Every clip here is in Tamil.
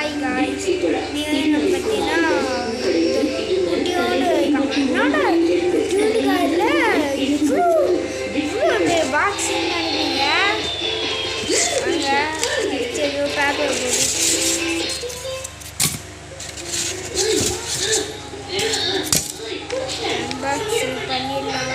ஹாய் காய்ஸ், நீங்கள் என்ன பார்த்தீங்கன்னா குட்டியோடு என்னோட கியூட்டு காரில் இவ்வளோ பாக்ஸிங் நினைப்பீங்க. அங்கே ஏதோ பேப்பர் போட்டு பாக்ஸிங் பண்ணிடலாம்.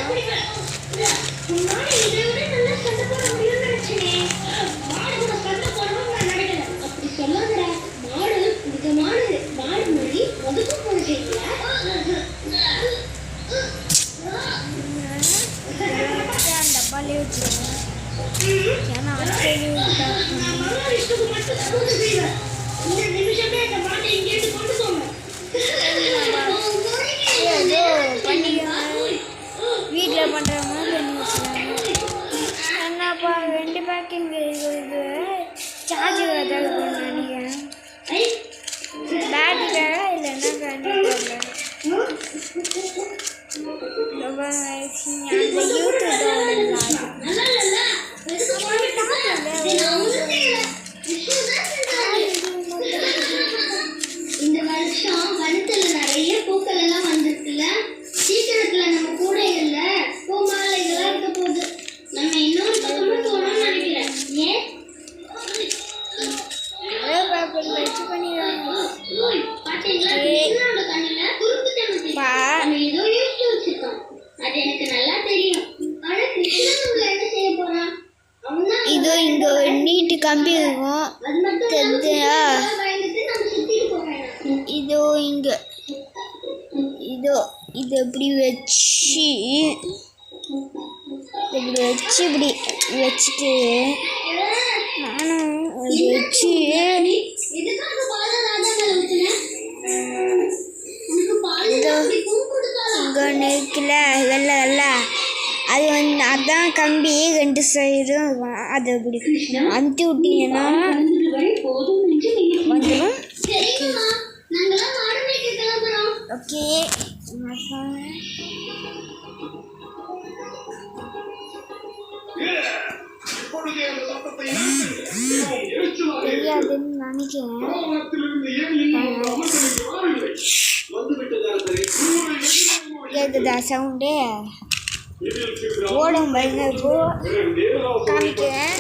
டப்பாலே வச்சுருவேன். ஏன்னா ஏதோ பண்ணிக்கலாம், வீட்டில் பண்ணுற மாதிரி பண்ணி வச்சுருக்காங்க. என்னப்பா 2 பேக்கிங் இது சார்ஜர் ஏதாவது நினைக்கிறேன். பேட்டரிக்காக இல்லைன்னா கண்டிப்பாக ரொம்ப அந்த இந்த வருஷம் வனத்துல நிறைய பூக்கள் எல்லாம் வந்திருக்குல்ல. சீக்கிரத்துல நம்ம கூட இல்ல பூமாலைகளா இருக்க போகுது. நம்ம இன்னொரு பக்கமா போகணும்னு நினைக்கிறேன். ஏன் வச்சு பண்ணிடுறாங்க. ஏதோ யோசிச்சு வச்சிருக்கோம். அது எனக்கு நல்லா தெரியும். ஆனா கிருஷ்ணன் என்ன செய்ய போறான்? இதோ இங்க நீட்டு கம்பி இருக்கும். இதோ இங்க இதோ இது இப்படி வச்சு இப்படி வச்சுட்டு நானும் வச்சு இங்கே ஒன்று இருக்குல்ல வெள்ளை வெள்ளை, அது வந்து அதான் கம்பி 2 சைடும். அது அப்படி அமுத்தி விட்டீங்கன்னா வந்துடும். ஓகே, தெரியாதுன்னு நினைக்கிறேன். கேட்குதா சவுண்டு? ஓடும் பயங்கரப்போ காமிக்கிறேன்.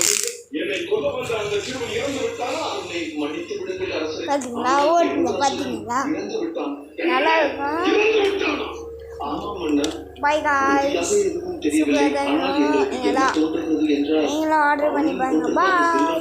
பார்த்தீங்களா? ஓடுங்க, பார்த்தீங்களா? நல்லா இருக்கும். பை காய்ஸ், நீங்களும் ஆர்டர் பண்ணி பாருங்க. பாய்.